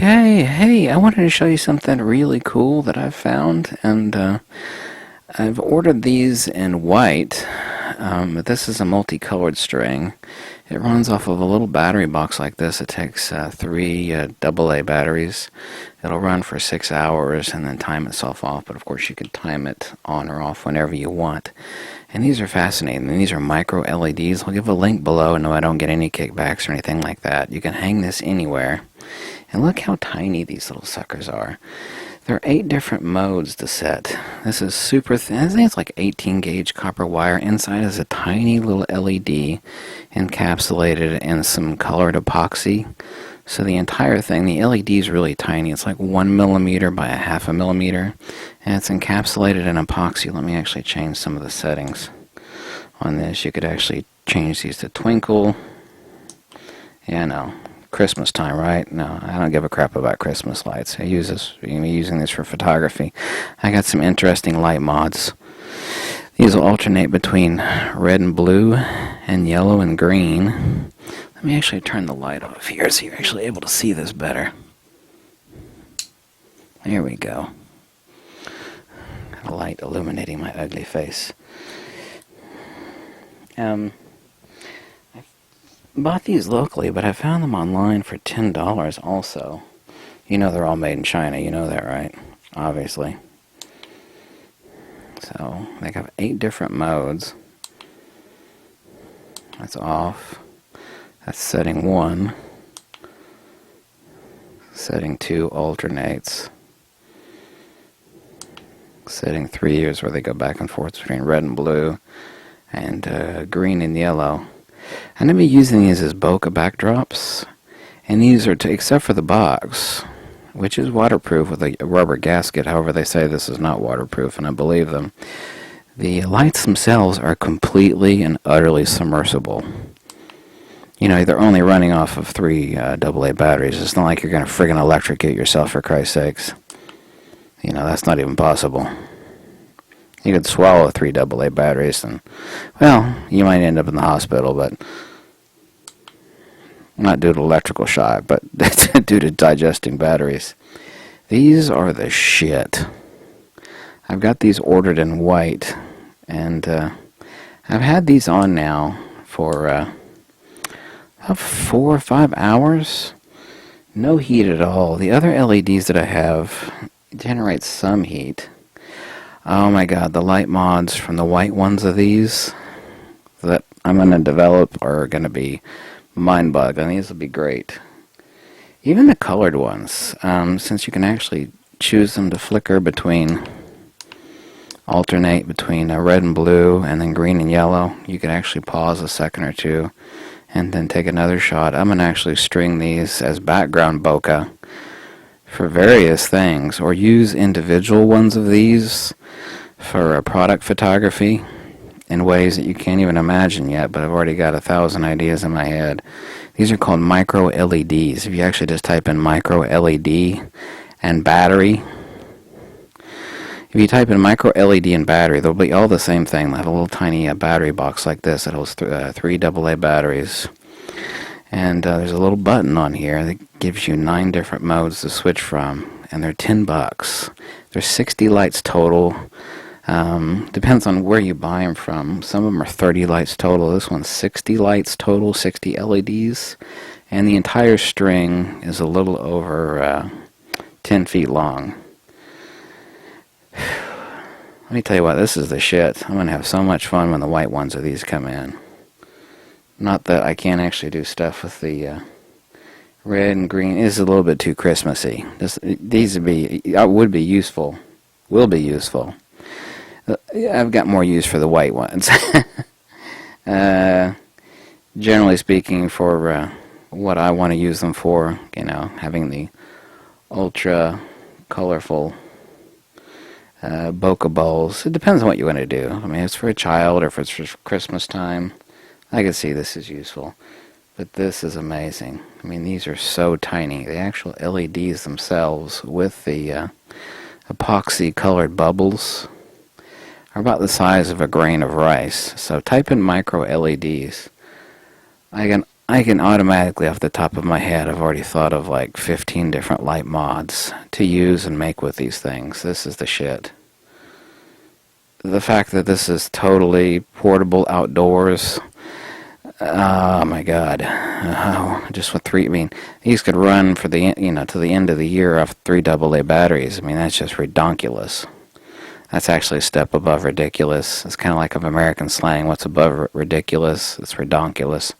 Okay, hey, I wanted to show you something really cool that I've found, and I've ordered these in white, but this is a multicolored string. It runs off of a little battery box like this. It takes three AA batteries. It'll run for 6 hours and then time itself off, but of course you can time it on or off whenever you want. And these are fascinating. These are micro LEDs. I'll give a link below, and no, I don't get any kickbacks or anything like that. You can hang this anywhere. And look how tiny these little suckers are. There are 8 different modes to set. This is super thin. I think it's like 18 gauge copper wire. Inside is a tiny little LED encapsulated in some colored epoxy. So the entire thing, the LED is really tiny. It's like 1 millimeter by a half a millimeter. And it's encapsulated in epoxy. Let me actually change some of the settings on this. You could actually change these to twinkle. Yeah, no. Christmas time, right? No, I don't give a crap about Christmas lights. I'm using this for photography. I got some interesting light mods. These will alternate between red and blue and yellow and green. Let me actually turn the light off here so you're actually able to see this better. There we go. Got a light illuminating my ugly face. Bought these locally, but I found them online for $10 also. You know they're all made in China, you know that, right? Obviously. So, they have 8 different modes. That's off. That's setting 1. Setting 2 alternates. Setting 3 is where they go back and forth between red and blue, and green and yellow. I'm going to be using these as bokeh backdrops, and these are, except for the box, which is waterproof with a rubber gasket. However, they say this is not waterproof, and I believe them. The lights themselves are completely and utterly submersible. You know, they're only running off of 3 AA batteries. It's not like you're going to friggin' electrocute yourself, for Christ's sakes. You know, that's not even possible. You could swallow 3 AA batteries and, well, you might end up in the hospital, but not due to electrical shock, but due to digesting batteries. These are the shit. I've got these ordered in white, and I've had these on now for about 4 or 5 hours. No heat at all. The other LEDs that I have generate some heat. Oh my god, the light mods from the white ones of these that I'm going to develop are going to be mind-boggling. These will be great. Even the colored ones, since you can actually choose them to flicker alternate between red and blue and then green and yellow, you can actually pause a second or two and then take another shot. I'm going to actually string these as background bokeh for various things, or use individual ones of these for product photography in ways that you can't even imagine yet, but I've already got 1,000 ideas in my head. These are called micro LEDs. If you actually just type in micro LED and battery, if you type in micro LED and battery, they'll be all the same thing. They'll have a little tiny battery box like this that holds 3 AA batteries. And there's a little button on here that gives you 9 different modes to switch from, and they're $10. There's 60 lights total. Depends on where you buy them from. Some of them are 30 lights total. This one's 60 lights total, 60 LEDs, and the entire string is a little over 10 feet long. Let me tell you what, this is the shit. I'm going to have so much fun when the white ones of these come in. Not that I can't actually do stuff with the red and green. It is a little bit too Christmassy. These would be useful. Will be useful. I've got more use for the white ones. Generally speaking, for what I want to use them for, you know, having the ultra colorful bokeh bowls. It depends on what you want to do. I mean, if it's for a child or if it's for Christmas time, I can see this is useful. But this is amazing. I mean, these are so tiny. The actual LEDs themselves with the epoxy colored bubbles are about the size of a grain of rice. So type in micro LEDs. I'm I can automatically, off the top of my head, I've already thought of like 15 different light mods to use and make with these things. This is the shit. The fact that this is totally portable outdoors. Oh my god. Oh, just with three, I mean, these could run for the, to the end of the year off 3 AA batteries. I mean, that's just redonkulous. That's actually a step above ridiculous. It's kind of like of American slang. What's above ridiculous? It's redonkulous.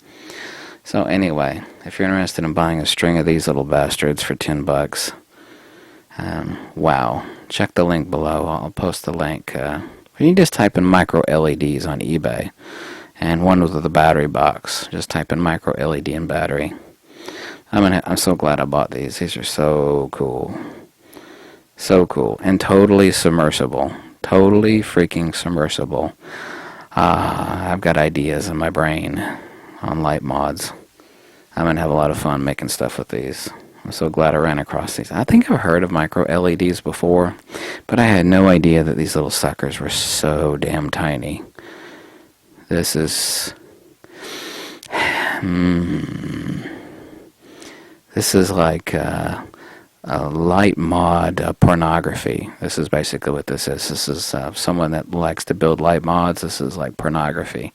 So anyway, if you're interested in buying a string of these little bastards for $10, wow, check the link below. I'll post the link. You can just type in micro LEDs on eBay, and one with the battery box. Just type in micro LED and battery. I'm so glad I bought these. These are so cool. So cool. And totally submersible. Totally freaking submersible. I've got ideas in my brain on light mods. I'm going to have a lot of fun making stuff with these. I'm so glad I ran across these. I think I've heard of micro LEDs before, but I had no idea that these little suckers were so damn tiny. This is... this is like a light mod pornography. This is basically what this is. This is someone that likes to build light mods. This is like pornography.